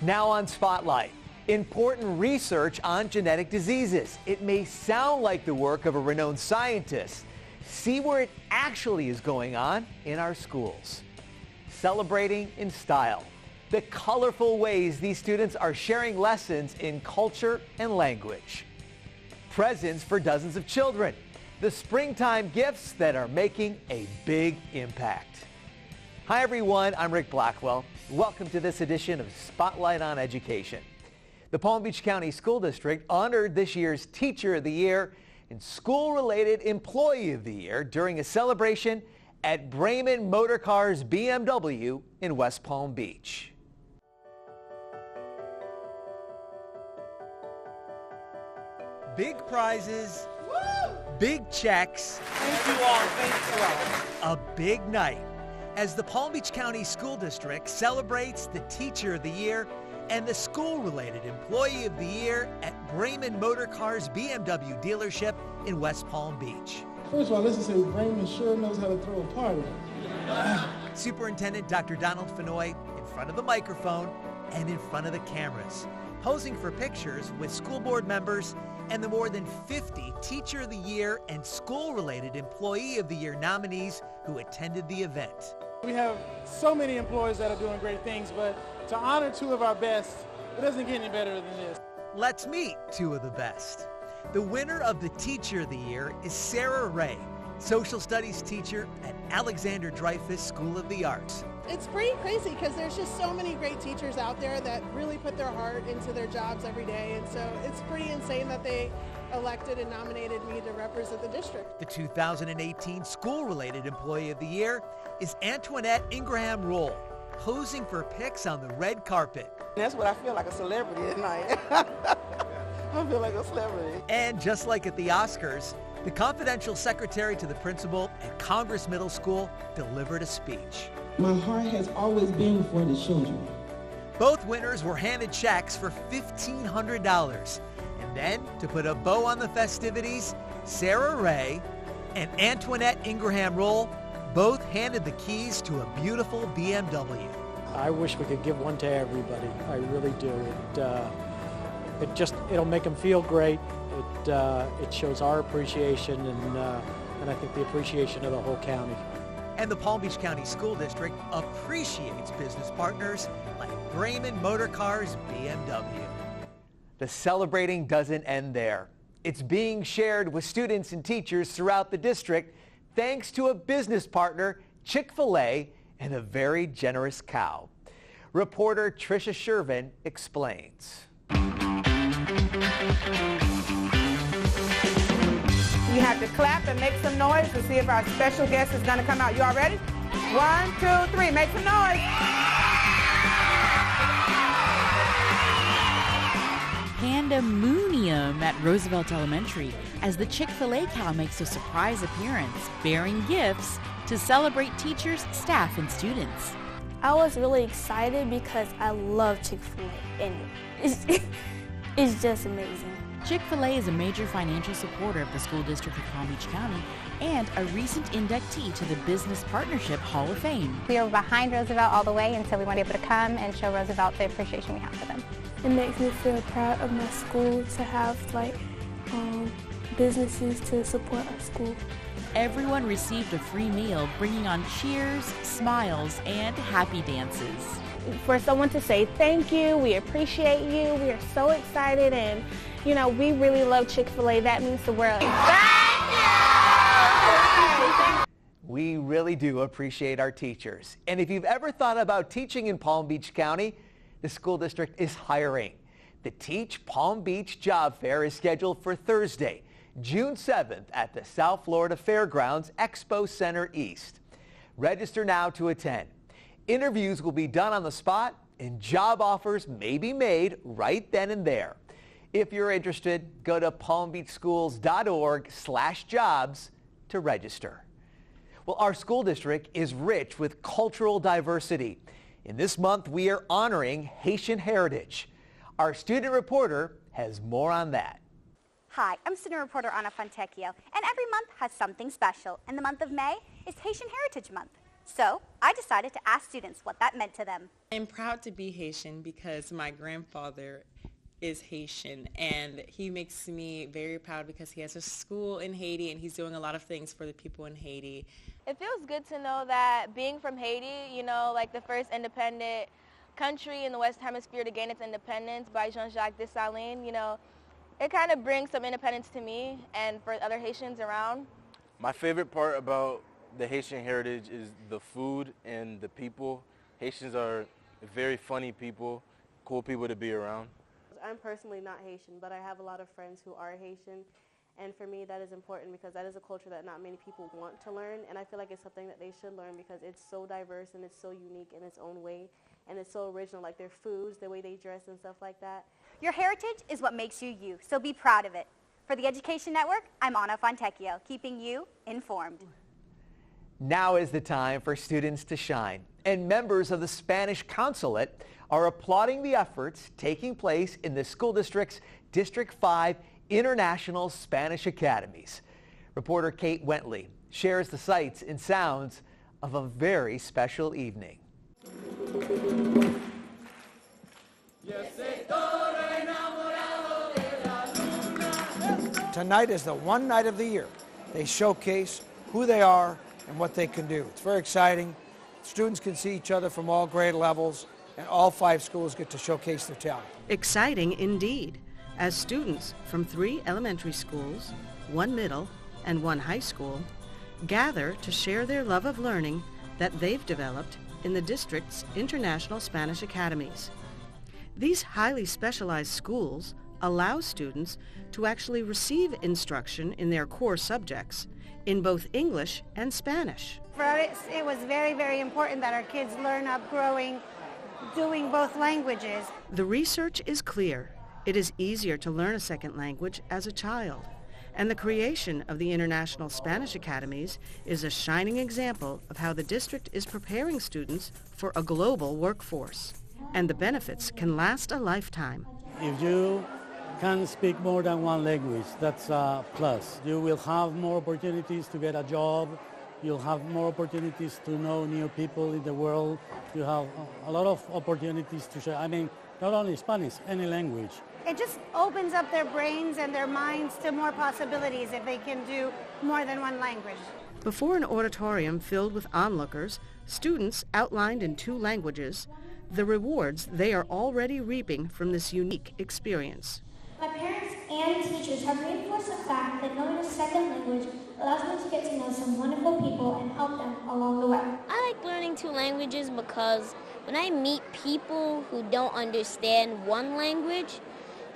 Now on Spotlight, important research on genetic diseases. It may sound like the work of a renowned scientist. See where it actually is going on in our schools. Celebrating in style, the colorful ways these students are sharing lessons in culture and language. Presents for dozens of children, the springtime gifts that are making a big impact. Hi everyone, I'm Rick Blackwell. Welcome to this edition of Spotlight on Education. The Palm Beach County School District honored this year's Teacher of the Year and School-Related Employee of the Year during a celebration at Brayman Motor Cars BMW in West Palm Beach. Big prizes, big checks, Thank you all. a big night as the Palm Beach County School District celebrates the Teacher of the Year and the School-Related Employee of the Year at Brayman Motor Cars BMW dealership in West Palm Beach. First of all, let's just say Brayman sure knows how to throw a party. Superintendent Dr. Donald Fennoy in front of the microphone and in front of the cameras, posing for pictures with school board members and the more than 50 Teacher of the Year and School-Related Employee of the Year nominees who attended the event. We have so many employees that are doing great things, but to honor two of our best, it doesn't get any better than this. Let's meet two of the best. The winner of the Teacher of the Year is Sarah Ray, social studies teacher at Alexander Dreyfus School of the Arts. It's pretty crazy because there's just so many great teachers out there that really put their heart into their jobs every day, and so it's pretty insane that they elected and nominated me to represent the district. The 2018 School-Related Employee of the Year is Antoinette Ingraham-ROLLE, posing for pics on the red carpet. That's what I feel like, a celebrity at night. I feel like a celebrity. And just like at the Oscars, the confidential secretary to the principal at Congress Middle School delivered a speech. My heart has always been for the children. Both winners were handed checks for $1,500. And then, to put a bow on the festivities, Sarah Ray and Antoinette Ingraham-ROLLE both handed the keys to a beautiful BMW. I wish we could give one to everybody. I really do. It'll make them feel great. It shows our appreciation and I think the appreciation of the whole county. And the Palm Beach County School District appreciates business partners like Brayman Motor Cars BMW. The celebrating doesn't end there. It's being shared with students and teachers throughout the district thanks to a business partner, CHICK-FIL-A, and a very generous cow. Reporter Tricia Shervin explains. You have to clap and make some noise to see if our special guest is going to come out. You all ready? 1, 2, 3, make some noise. Pandemonium at Roosevelt Elementary as the Chick-fil-A cow makes a surprise appearance, bearing gifts to celebrate teachers, staff, and students. I was really excited because I love Chick-fil-A and it's just amazing. Chick-fil-A is a major financial supporter of the School District of Palm Beach County and a recent inductee to the Business Partnership Hall of Fame. We were behind Roosevelt all the way, and so we wanted to be able to come and show Roosevelt the appreciation we have for them. It makes me feel proud of my school to have businesses to support our school. Everyone received a free meal, bringing on cheers, smiles, and happy dances. For someone to say thank you, we appreciate you, we are so excited, and you know, we really love Chick-fil-A. That means the world. Thank you! We really do appreciate our teachers. And if you've ever thought about teaching in Palm Beach County, the school district is hiring. The Teach Palm Beach Job Fair is scheduled for Thursday, June 7th at the South Florida Fairgrounds Expo Center East. Register now to attend. Interviews will be done on the spot and job offers may be made right then and there. If you're interested, go to palmbeachschools.org/jobs to register. Well, our school district is rich with cultural diversity. In this month, we are honoring Haitian heritage. Our student reporter has more on that. Hi, I'm student reporter Ana Fontecchio, and every month has something special. And the month of May is Haitian Heritage Month. So I decided to ask students what that meant to them. I'm proud to be Haitian because my grandfather is Haitian, and he makes me very proud because he has a school in Haiti and he's doing a lot of things for the people in Haiti. It feels good to know that being from Haiti, you know, like the first independent country in the West Hemisphere to gain its independence by Jean-Jacques Dessalines, you know, it kind of brings some independence to me and for other Haitians around. My favorite part about the Haitian heritage is the food and the people. Haitians are very funny people, cool people to be around. I'm personally not Haitian, but I have a lot of friends who are Haitian, and for me that is important because that is a culture that not many people want to learn, and I feel like it's something that they should learn because it's so diverse and it's so unique in its own way, and it's so original, like their foods, the way they dress and stuff like that. Your heritage is what makes you you, so be proud of it. For the Education Network, I'm Ana Fontecchio, keeping you informed. Now is the time for students to shine, and members of the Spanish Consulate are applauding the efforts taking place in the school district's District 5 International Spanish Academies. Reporter Kate Wentley shares the sights and sounds of a very special evening. Tonight is the one night of the year they showcase who they are and what they can do. It's very exciting. Students can see each other from all grade levels, and all 5 schools get to showcase their talent. Exciting indeed, as students from 3 elementary schools, 1 middle, and 1 high school gather to share their love of learning that they've developed in the district's International Spanish Academies. These highly specialized schools allow students to actually receive instruction in their core subjects in both English and Spanish. For us, it was very, very important that our kids learn up growing, doing both languages. The research is clear. It is easier to learn a second language as a child. And the creation of the International Spanish Academies is a shining example of how the district is preparing students for a global workforce. And the benefits can last a lifetime. If you can speak more than 1 language, that's a plus. You will have more opportunities to get a job. You'll have more opportunities to know new people in the world. You have a lot of opportunities to share. I mean, not only Spanish, any language. It just opens up their brains and their minds to more possibilities if they can do more than 1 language. Before an auditorium filled with onlookers, students outlined in 2 languages the rewards they are already reaping from this unique experience. My parents and teachers have reinforced the fact that knowing a second language allows me to get to know some wonderful people and help them along the way. I like learning 2 languages because when I meet people who don't understand 1 language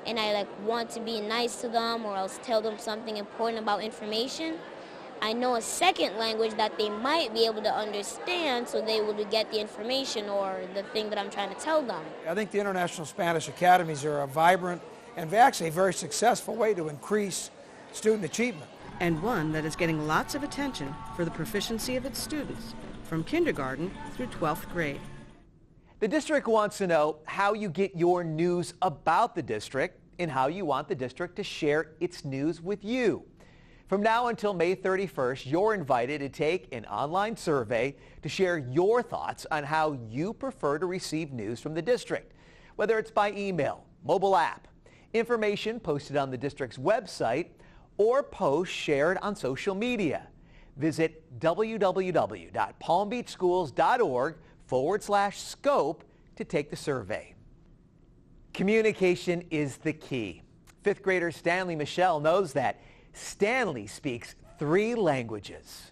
and I want to be nice to them or else tell them something important about information, I know a second language that they might be able to understand so they will get the information or the thing that I'm trying to tell them. I think the International Spanish Academies are a vibrant and actually a very successful way to increase student achievement. And one that is getting lots of attention for the proficiency of its students from kindergarten through 12th grade. The district wants to know how you get your news about the district and how you want the district to share its news with you. From now until May 31st, you're invited to take an online survey to share your thoughts on how you prefer to receive news from the district, whether it's by email, mobile app, information posted on the district's website, or posts shared on social media. Visit www.palmbeachschools.org/scope to take the survey. Communication is the key. 5th grader Stanley Michel knows that. Stanley speaks 3 languages.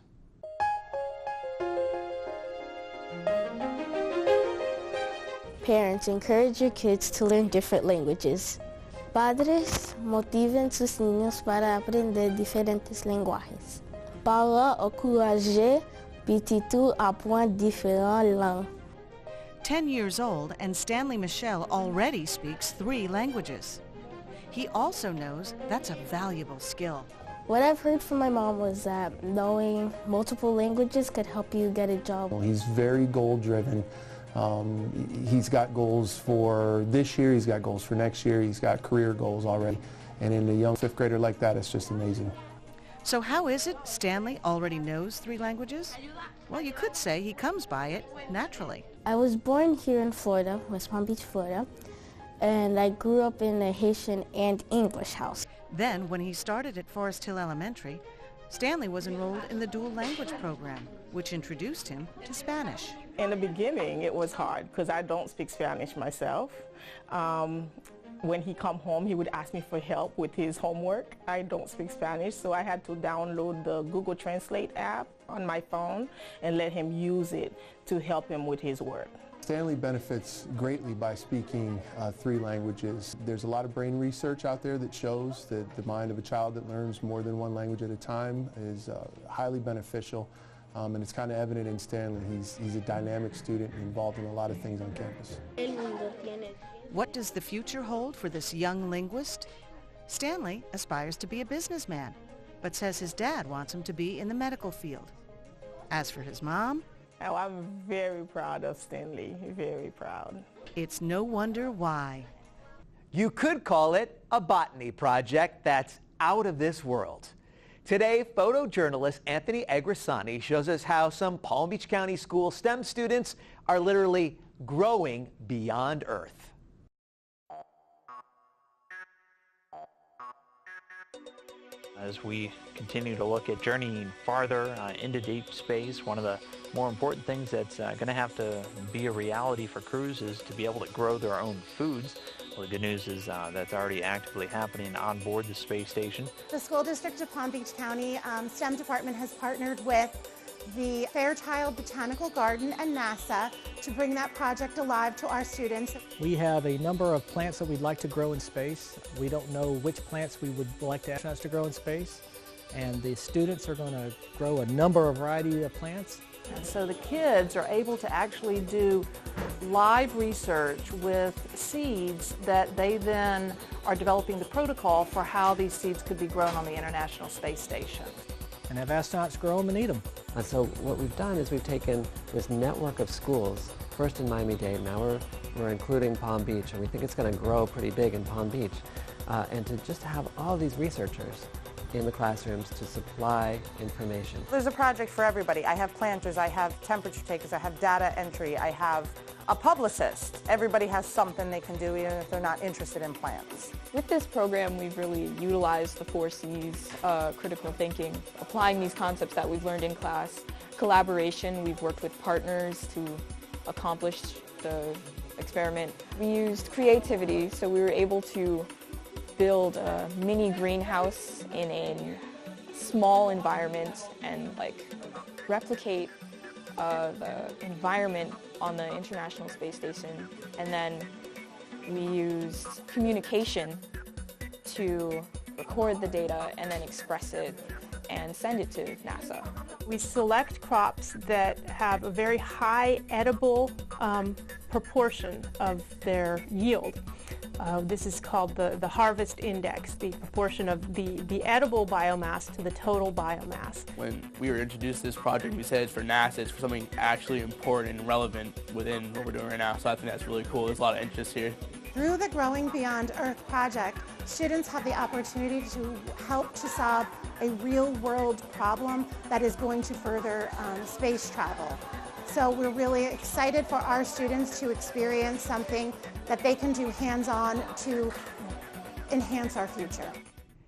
Parents, encourage your kids to learn different languages. Padres, motiven sus niños para aprender diferentes lenguajes. Para encourager petitu apprendre différentes langues. 10 years old, and Stanley Michel already speaks 3 languages. He also knows that's a valuable skill. What I've heard from my mom was that knowing multiple languages could help you get a job. He's very goal-driven. He's got goals for this year, he's got goals for next year, he's got career goals already. And in a young 5th grader like that, it's just amazing. So how is it Stanley already knows 3 languages? Well, you could say he comes by it naturally. I was born here in Florida, West Palm Beach, Florida, and I grew up in a Haitian and English house. Then, when he started at Forest Hill Elementary, Stanley was enrolled in the dual language program, which introduced him to Spanish. In the beginning, it was hard because I don't speak Spanish myself. When he come home, he would ask me for help with his homework. I don't speak Spanish, so I had to download the Google Translate app on my phone and let him use it to help him with his work. Stanley benefits greatly by speaking 3 languages. There's a lot of brain research out there that shows that the mind of a child that learns more than 1 language at a time is highly beneficial, and it's kind of evident in Stanley. He's a dynamic student involved in a lot of things on campus. What does the future hold for this young linguist? Stanley aspires to be a businessman, but says his dad wants him to be in the medical field. As for his mom, oh, I'm very proud of Stanley, very proud. It's no wonder why. You could call it a botany project that's out of this world. Today, photojournalist Anthony Agrasani shows us how some Palm Beach County School STEM students are literally growing beyond Earth. As we continue to look at journeying farther into deep space, one of the more important things that's going to have to be a reality for crews is to be able to grow their own foods. Well, the good news is that's already actively happening on board the space station. The School District of Palm Beach County STEM Department has partnered with the Fairchild Botanical Garden and NASA to bring that project alive to our students. We have a number of plants that we'd like to grow in space. We don't know which plants we would like to astronauts to grow in space, and the students are going to grow a number of variety of plants. And so the kids are able to actually do live research with seeds that they then are developing the protocol for how these seeds could be grown on the International Space Station. And have astronauts grow them and eat them. And so what we've done is we've taken this network of schools, first in Miami-Dade, now we're including Palm Beach, and we think it's going to grow pretty big in Palm Beach, and to just have all these researchers in the classrooms to supply information. There's a project for everybody. I have planters, I have temperature takers, I have data entry, I have a publicist. Everybody has something they can do even if they're not interested in plants. With this program, we've really utilized the 4 C's, critical thinking, applying these concepts that we've learned in class. Collaboration, we've worked with partners to accomplish the experiment. We used creativity, so we were able to build a mini greenhouse in a small environment and replicate the environment on the International Space Station. And then we used communication to record the data and then express it and send it to NASA. We select crops that have a very high edible proportion of their yield. This is called the harvest index, the proportion of the edible biomass to the total biomass. When we were introduced to this project, we said it's for NASA, it's for something actually important and relevant within what we're doing right now, so I think that's really cool. There's a lot of interest here. Through the Growing Beyond Earth project, students have the opportunity to help to solve a real-world problem that is going to further space travel. So we're really excited for our students to experience something that they can do hands-on to enhance our future.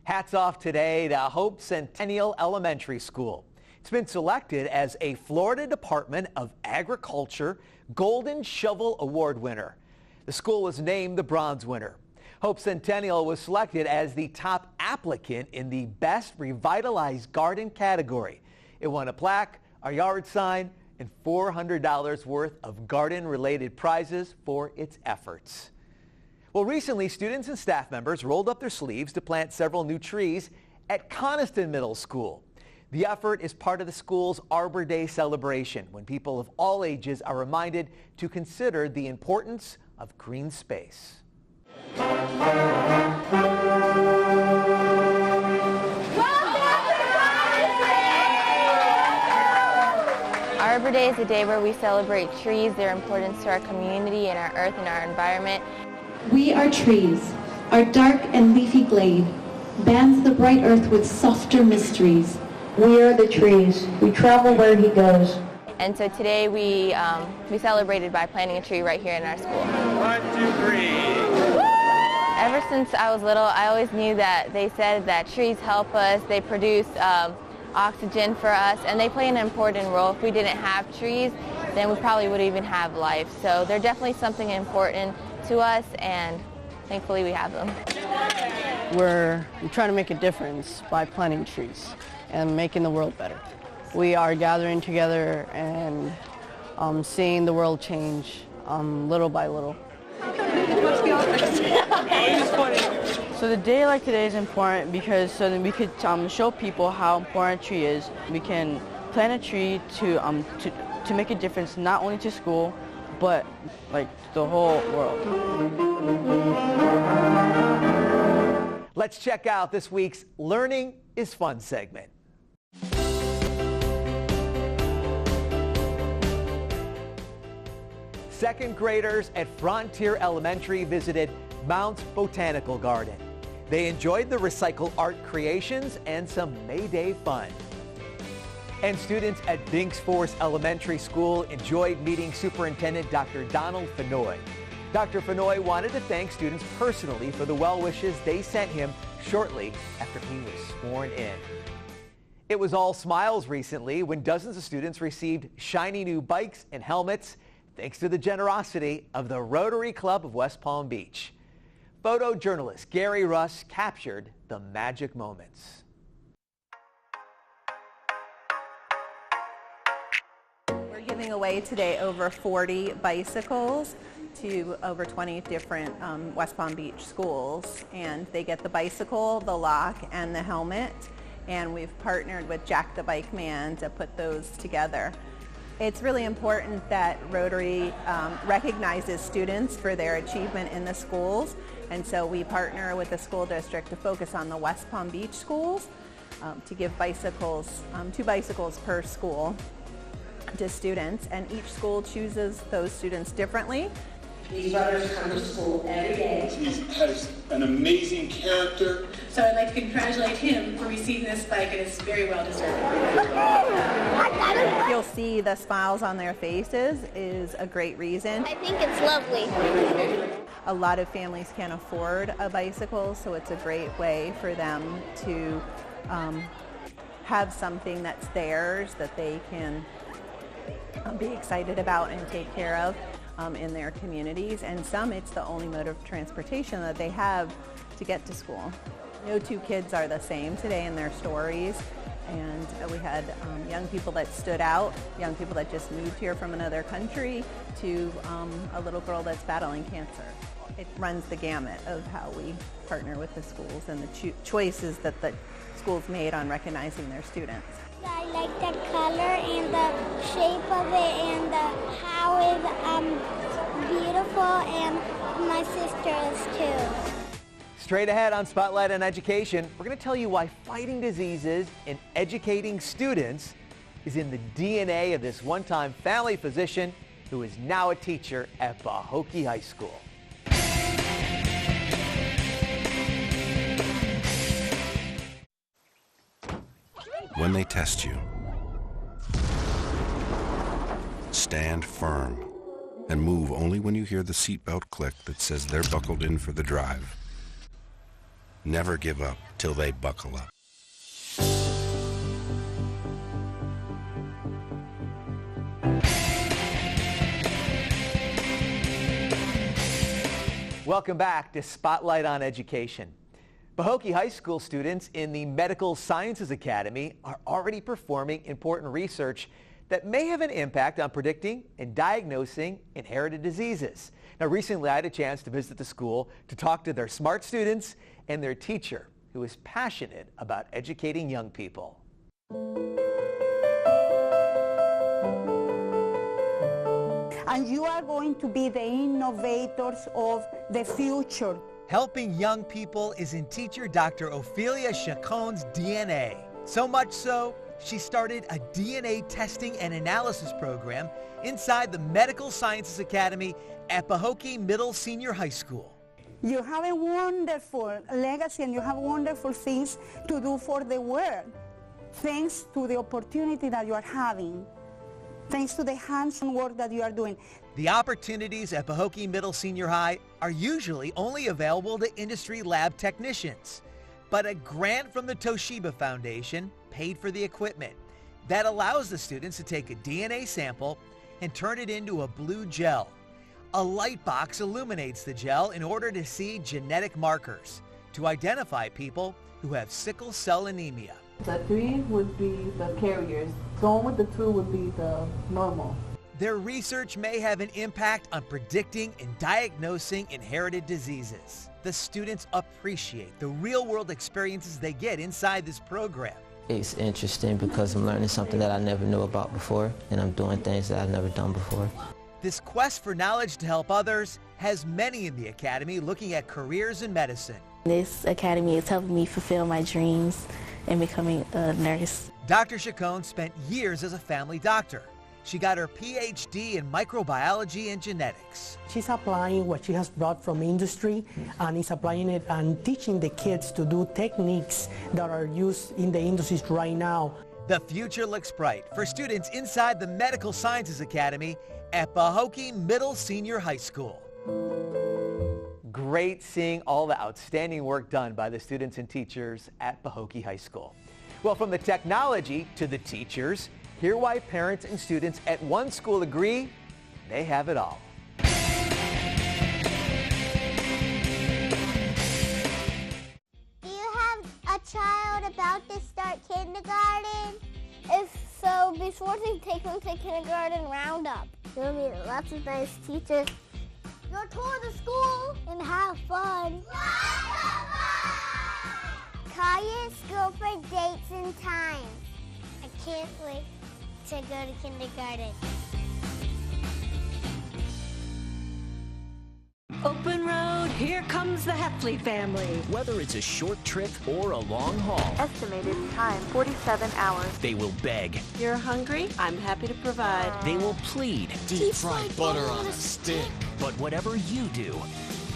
Hats off today to Hope Centennial Elementary School. It's been selected as a Florida Department of Agriculture Golden Shovel Award winner. The school was named the bronze winner. Hope Centennial was selected as the top applicant in the Best Revitalized Garden category. It won a plaque, a yard sign, and $400 worth of garden-related prizes for its efforts. Well, recently, students and staff members rolled up their sleeves to plant several new trees at Coniston Middle School. The effort is part of the school's Arbor Day celebration, when people of all ages are reminded to consider the importance of green space. Arbor Day is a day where we celebrate trees, their importance to our community and our earth and our environment. We are trees, our dark and leafy glade, bands the bright earth with softer mysteries. We are the trees. We travel where he goes. And so today we celebrated by planting a tree right here in our school. 1, 2, 3. Ever since I was little, I always knew that they said that trees help us, they produce oxygen for us, and they play an important role. If we didn't have trees, then we probably wouldn't even have life. So they're definitely something important to us, and thankfully we have them. We're trying to make a difference by planting trees and making the world better. We are gathering together and seeing the world change little by little. So the day like today is important because so then we could show people how important a tree is. We can plant a tree to make a difference not only to school, but like the whole world. Let's check out this week's Learning is Fun segment. Second graders at Frontier Elementary visited Mount's Botanical Garden. They enjoyed the recycle art creations and some May Day fun. And students at BINKS Forest Elementary School enjoyed meeting Superintendent Dr. Donald Fennoy. Dr. Fennoy wanted to thank students personally for the well wishes they sent him shortly after he was sworn in. It was all smiles recently when dozens of students received shiny new bikes and helmets thanks to the generosity of the Rotary Club of West Palm Beach. Photojournalist Gary Russ captured the magic moments. We're giving away today over 40 bicycles to over 20 different West Palm Beach schools, and they get the bicycle, the lock, and the helmet, and we've partnered with Jack the Bike Man to put those together. It's really important that Rotary recognizes students for their achievement in the schools, and so we partner with the school district to focus on the West Palm Beach schools to give bicycles, 2 bicycles per school to students, and each school chooses those students differently. These runners come to school every day. He has an amazing character. So I'd like to congratulate him for receiving this bike, and it's very well deserved. You'll see the smiles on their faces is a great reason. I think it's lovely. A lot of families can't afford a bicycle, so it's a great way for them to have something that's theirs that they can be excited about and take care of in their communities, and some it's the only mode of transportation that they have to get to school. No 2 kids are the same today in their stories, and we had young people that stood out, young people that just moved here from another country, to a little girl that's battling cancer. It runs the gamut of how we partner with the schools and the choices that the schools made on recognizing their students. I like the color and the shape of it and how it's beautiful, and my sister is too. Straight ahead on Spotlight on Education, we're going to tell you why fighting diseases and educating students is in the DNA of this one-time family physician who is now a teacher at Pahokee High School. When they test you, stand firm and move only when you hear the seatbelt click that says they're buckled in for the drive. Never give up till they buckle up. Welcome back to Spotlight on Education. Pahokee High School students in the Medical Sciences Academy are already performing important research that may have an impact on predicting and diagnosing inherited diseases. Now, recently I had a chance to visit the school to talk to their smart students and their teacher, who is passionate about educating young people. And you are going to be the innovators of the future. Helping young people is in teacher Dr. Ophelia Chacon's DNA. So much so, she started a DNA testing and analysis program inside the Medical Sciences Academy at Pahokee Middle Senior High School. You have a wonderful legacy and you have wonderful things to do for the world, thanks to the opportunity that you are having, thanks to the hands-on work that you are doing. The opportunities at Pahokee Middle Senior High are usually only available to industry lab technicians, but a grant from the Toshiba Foundation paid for the equipment that allows the students to take a DNA sample and turn it into a blue gel. A light box illuminates the gel in order to see genetic markers to identify people who have sickle cell anemia. The 3 would be the carriers. Going with the 2 would be the normal. Their research may have an impact on predicting and diagnosing inherited diseases. The students appreciate the real-world experiences they get inside this program. It's interesting because I'm learning something that I never knew about before, and I'm doing things that I've never done before. This quest for knowledge to help others has many in the Academy looking at careers in medicine. This Academy is helping me fulfill my dreams and becoming a nurse. Dr. Chacon spent years as a family doctor. She got her PhD in microbiology and genetics. She's applying what she has brought from industry and is applying it and teaching the kids to do techniques that are used in the industries right now. The future looks bright for students inside the Medical Sciences Academy at Pahokee Middle Senior High School. Great seeing all the outstanding work done by the students and teachers at Pahokee High School. Well, from the technology to the teachers, hear why parents and students at one school agree they have it all. Do you have a child about to start kindergarten? If so, be sure to take them to kindergarten roundup. You'll meet lots of nice teachers. You'll tour the school and have fun. Call your school for dates and times. I can't wait to go to kindergarten. Open road, here comes the Heffley family. Whether it's a short trip or a long haul. Estimated time, 47 hours. They will beg. You're hungry? I'm happy to provide. They will plead. Deep fried butter on a stick. But whatever you do,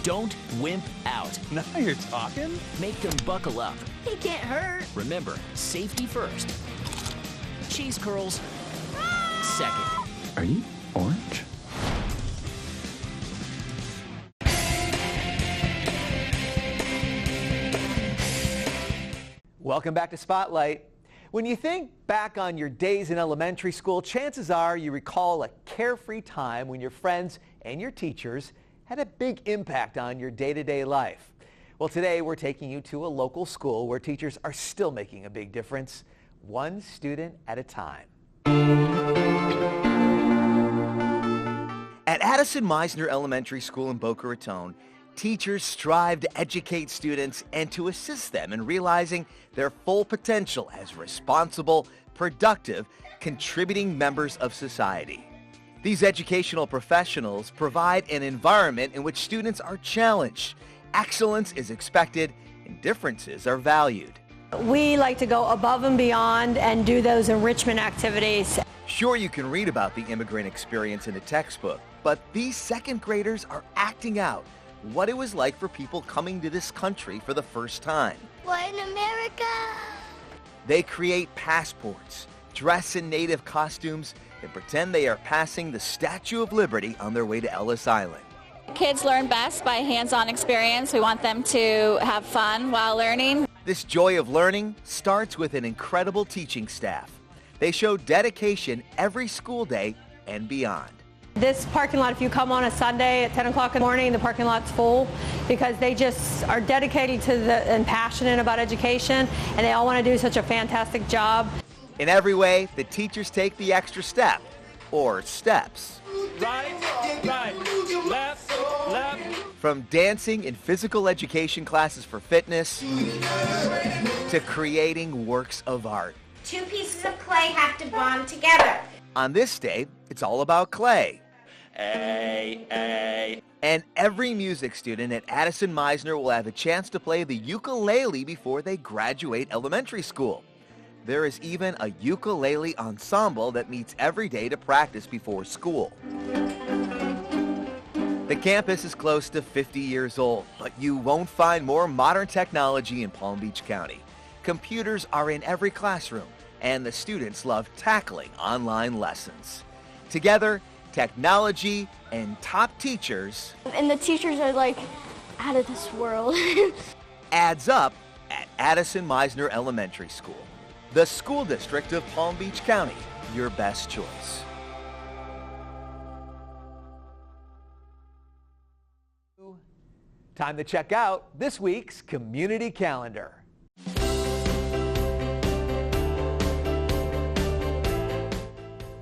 don't wimp out. Now you're talking. Make them buckle up. He can't hurt. Remember, safety first. Cheese curls second. Are you orange? Welcome back to Spotlight. When you think back on your days in elementary school, chances are you recall a carefree time when your friends and your teachers had a big impact on your day-to-day life. Well, today we're taking you to a local school where teachers are still making a big difference, one student at a time. At Addison Meisner Elementary School in Boca Raton, teachers strive to educate students and to assist them in realizing their full potential as responsible, productive, contributing members of society. These educational professionals provide an environment in which students are challenged, excellence is expected, and differences are valued. We like to go above and beyond and do those enrichment activities. Sure, you can read about the immigrant experience in a textbook, but these second graders are acting out what it was like for people coming to this country for the first time. We're in America. They create passports, dress in native costumes, and pretend they are passing the Statue of Liberty on their way to Ellis Island. Kids learn best by hands-on experience. We want them to have fun while learning. This joy of learning starts with an incredible teaching staff. They show dedication every school day and beyond. This parking lot, if you come on a Sunday at 10 o'clock in the morning, the parking lot's full because they just are dedicated to and passionate about education, and they all want to do such a fantastic job. In every way, the teachers take the extra step, or steps. Right, left. From dancing and physical education classes for fitness to creating works of art. Two pieces of clay have to bond together. On this day, it's all about clay. A. And every music student at Addison Meisner will have a chance to play the ukulele before they graduate elementary school. There is even a ukulele ensemble that meets every day to practice before school. The campus is close to 50 years old, but you won't find more modern technology in Palm Beach County. Computers are in every classroom, and the students love tackling online lessons. Together, technology and top teachers, and the teachers are like out of this world. adds up at Addison Meisner Elementary School, the school district of Palm Beach County, your best choice. Time to check out this week's community calendar.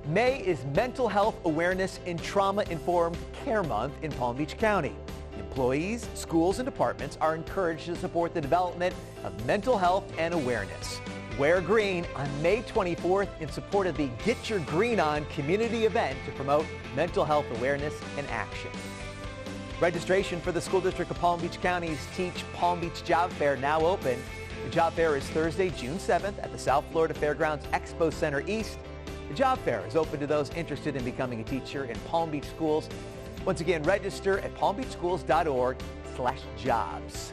May is Mental Health Awareness and Trauma-Informed Care Month in Palm Beach County. Employees, schools, and departments are encouraged to support the development of mental health and awareness. Wear green on May 24th in support of the Get Your Green On community event to promote mental health awareness and action. Registration for the School District of Palm Beach County's Teach Palm Beach Job Fair now open. The job fair is Thursday, June 7th at the South Florida Fairgrounds Expo Center East. The job fair is open to those interested in becoming a teacher in Palm Beach schools. Once again, register at palmbeachschools.org/jobs.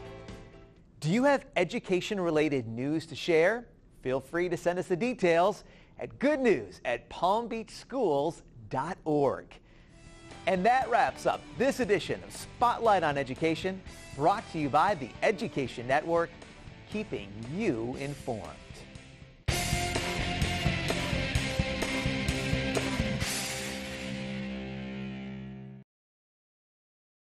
Do you have education-related news to share? Feel free to send us the details at goodnews@palmbeachschools.org. And that wraps up this edition of Spotlight on Education, brought to you by the Education Network, keeping you informed.